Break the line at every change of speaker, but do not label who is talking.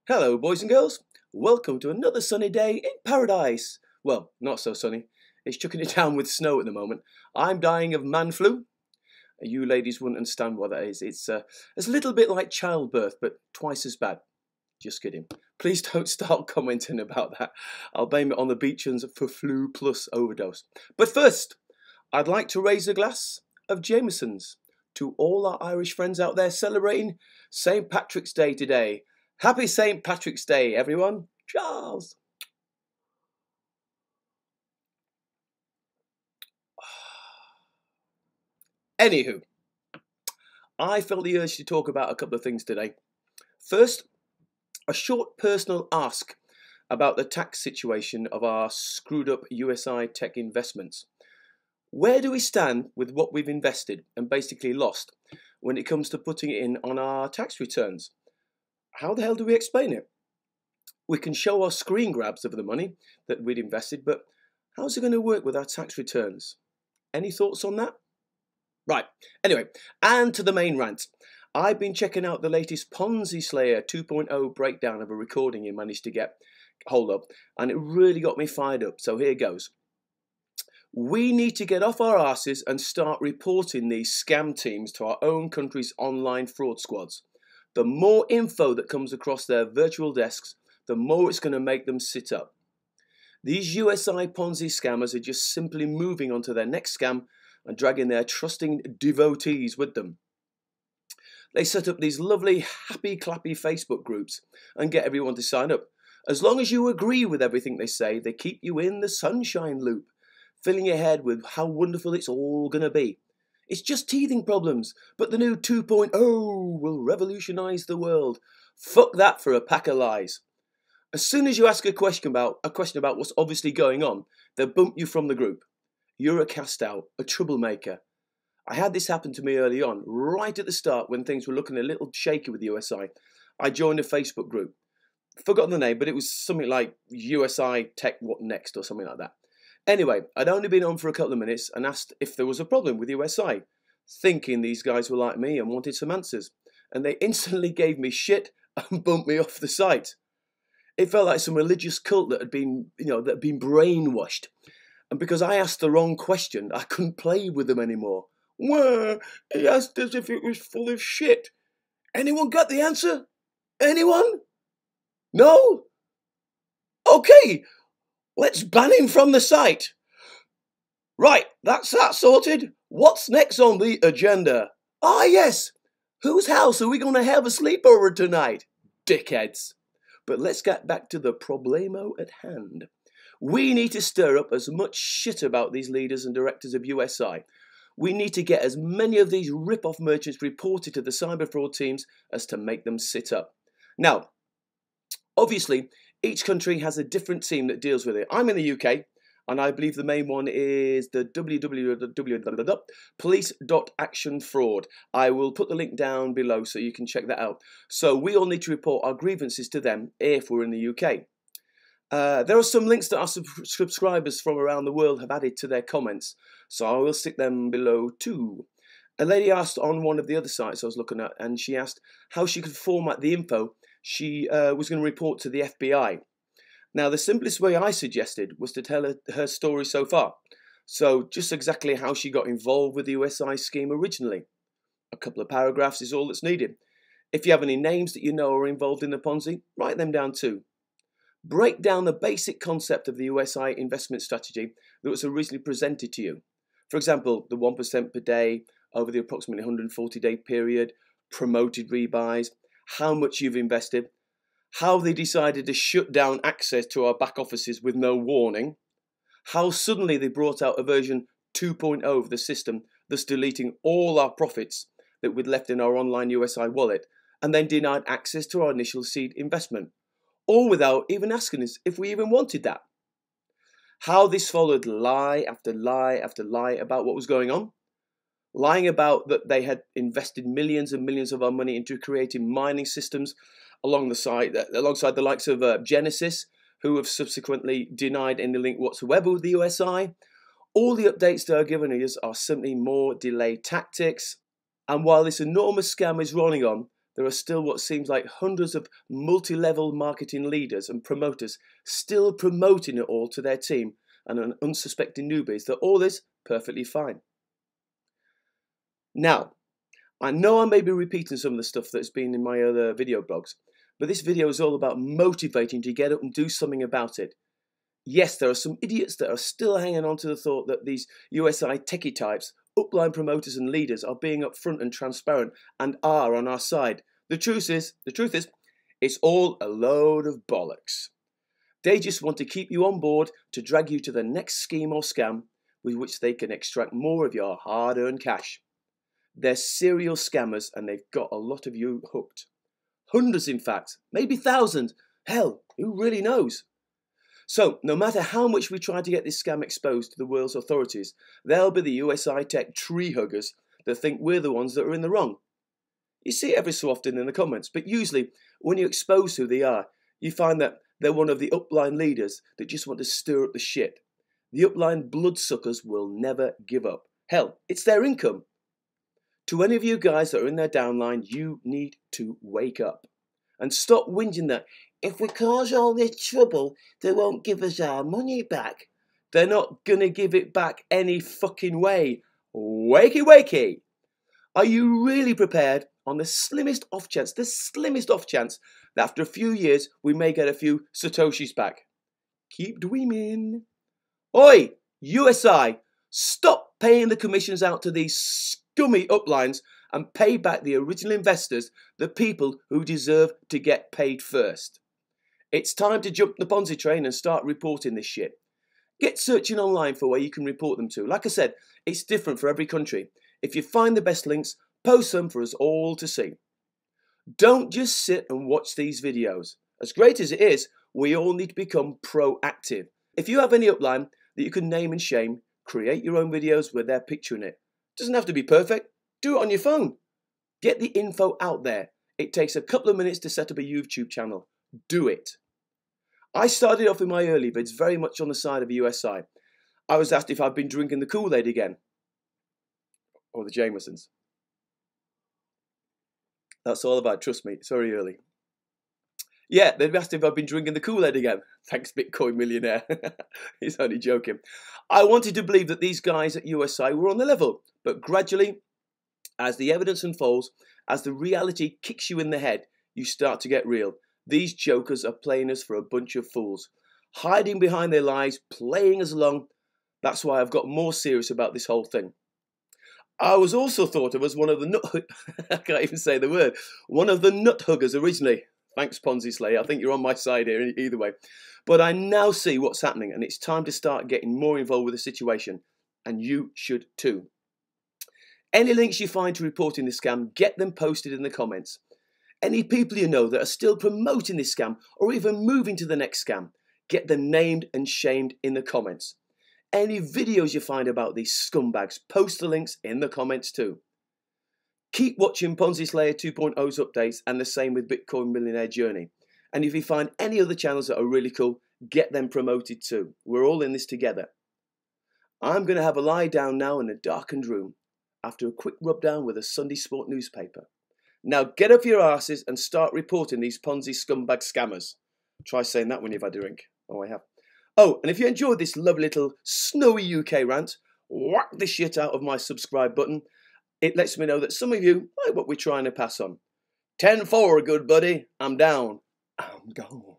Hello, boys and girls. Welcome to another sunny day in paradise. Well, not so sunny. It's chucking it down with snow at the moment. I'm dying of man flu. You ladies wouldn't understand what that is. It's a little bit like childbirth, but twice as bad. Just kidding. Please don't start commenting about that. I'll blame it on the Beechans for flu plus overdose. But first, I'd like to raise a glass of Jameson's to all our Irish friends out there celebrating St. Patrick's Day today. Happy St. Patrick's Day, everyone. Charles. Anywho, I felt the urge to talk about a couple of things today. First, a short personal ask about the tax situation of our screwed up USI Tech investments. Where do we stand with what we've invested and basically lost when it comes to putting it in on our tax returns? How the hell do we explain it? We can show our screen grabs of the money that we'd invested, but how's it going to work with our tax returns? Any thoughts on that? Right, anyway, and to the main rant. I've been checking out the latest Ponzi Slayer 2.0 breakdown of a recording you managed to get hold of, and it really got me fired up, so here goes. We need to get off our asses and start reporting these scam teams to our own country's online fraud squads. The more info that comes across their virtual desks, the more it's going to make them sit up. These USI Ponzi scammers are just simply moving on to their next scam and dragging their trusting devotees with them. They set up these lovely happy clappy Facebook groups and get everyone to sign up. As long as you agree with everything they say, they keep you in the sunshine loop, filling your head with how wonderful it's all going to be. It's just teething problems, but the new 2.0 will revolutionize the world. Fuck that for a pack of lies. As soon as you ask a question about what's obviously going on, they bump you from the group. You're a cast out, a troublemaker. I had this happen to me early on, right at the start when things were looking a little shaky with USI. I joined a Facebook group. Forgotten the name, but it was something like USI Tech What Next or something like that. Anyway, I'd only been on for a couple of minutes and asked if there was a problem with USI, thinking these guys were like me and wanted some answers. And they instantly gave me shit and bumped me off the site. It felt like some religious cult that had been brainwashed. And because I asked the wrong question, I couldn't play with them anymore. Well, he asked as if it was full of shit. Anyone got the answer? Anyone? No? Okay. Let's ban him from the site. Right, that's that sorted. What's next on the agenda? Ah, yes. Whose house are we going to have a sleepover tonight? Dickheads. But let's get back to the problemo at hand. We need to stir up as much shit about these leaders and directors of USI. We need to get as many of these rip-off merchants reported to the cyber fraud teams as to make them sit up. Now, obviously, each country has a different team that deals with it. I'm in the UK, and I believe the main one is the police.actionfraud. I will put the link down below so you can check that out. So we all need to report our grievances to them if we're in the UK. There are some links that our subscribers from around the world have added to their comments, so I will stick them below too. A lady asked on one of the other sites I was looking at, and she asked how she could format the info she was going to report to the FBI. Now, the simplest way I suggested was to tell her story so far. So just exactly how she got involved with the USI scheme originally. A couple of paragraphs is all that's needed. If you have any names that you know are involved in the Ponzi, write them down too. Break down the basic concept of the USI investment strategy that was originally presented to you. For example, the 1% per day over the approximately 140-day period, promoted rebuys, how much you've invested, how they decided to shut down access to our back offices with no warning, how suddenly they brought out a version 2.0 of the system, thus deleting all our profits that we'd left in our online USI wallet, and then denied access to our initial seed investment, all without even asking us if we even wanted that. How this followed lie after lie after lie about what was going on. Lying about that they had invested millions and millions of our money into creating mining systems alongside the likes of Genesis, who have subsequently denied any link whatsoever with the USI. All the updates that are given us are simply more delay tactics. And while this enormous scam is rolling on, there are still what seems like hundreds of multi-level marketing leaders and promoters still promoting it all to their team and unsuspecting newbies that all is perfectly fine. Now, I know I may be repeating some of the stuff that's been in my other video blogs, but this video is all about motivating to get up and do something about it. Yes, there are some idiots that are still hanging on to the thought that these USI techie types, upline promoters and leaders are being upfront and transparent and are on our side. The truth is, it's all a load of bollocks. They just want to keep you on board to drag you to the next scheme or scam with which they can extract more of your hard-earned cash. They're serial scammers and they've got a lot of you hooked. Hundreds, in fact, maybe thousands. Hell, who really knows? So, no matter how much we try to get this scam exposed to the world's authorities, there'll be the USI Tech tree huggers that think we're the ones that are in the wrong. You see it every so often in the comments, but usually when you expose who they are, you find that they're one of the upline leaders that just want to stir up the shit. The upline bloodsuckers will never give up. Hell, it's their income. To any of you guys that are in their downline, you need to wake up and stop whinging that if we cause all this trouble, they won't give us our money back. They're not going to give it back any fucking way. Wakey, wakey. Are you really prepared on the slimmest off chance that after a few years we may get a few Satoshis back? Keep dreaming. Oi, USI, stop paying the commissions out to these scummy uplines and pay back the original investors, the people who deserve to get paid first. It's time to jump the Ponzi train and start reporting this shit. Get searching online for where you can report them to. Like I said, it's different for every country. If you find the best links, post them for us all to see. Don't just sit and watch these videos. As great as it is, we all need to become proactive. If you have any upline that you can name and shame, create your own videos with their picture in it. Doesn't have to be perfect. Do it on your phone. Get the info out there. It takes a couple of minutes to set up a YouTube channel. Do it. I started off in my early vids very much on the side of USI. I was asked if I'd been drinking the Kool-Aid again. Or the Jamesons. That's all about, trust me, it's very early. Yeah, they've asked if I've been drinking the Kool-Aid again. Thanks, Bitcoin Millionaire. He's only joking. I wanted to believe that these guys at USI were on the level, but gradually, as the evidence unfolds, as the reality kicks you in the head, you start to get real. These jokers are playing us for a bunch of fools, hiding behind their lies, playing us along. That's why I've got more serious about this whole thing. I was also thought of as one of the I can't even say the word. One of the nut huggers originally. Thanks, Ponzi Slayer. I think you're on my side here either way. But I now see what's happening, and it's time to start getting more involved with the situation. And you should too. Any links you find to reporting this scam, get them posted in the comments. Any people you know that are still promoting this scam or even moving to the next scam, get them named and shamed in the comments. Any videos you find about these scumbags, post the links in the comments too. Keep watching Ponzi Slayer 2.0's updates and the same with Bitcoin Millionaire Journey. And if you find any other channels that are really cool, get them promoted too. We're all in this together. I'm going to have a lie down now in a darkened room after a quick rub down with a Sunday Sport newspaper. Now get up your asses and start reporting these Ponzi scumbag scammers. Try saying that when you've had a drink. Oh, I have. Oh, and if you enjoyed this lovely little snowy UK rant, whack the shit out of my subscribe button. It lets me know that some of you like what we're trying to pass on. 10-4, good buddy. I'm down. I'm gone.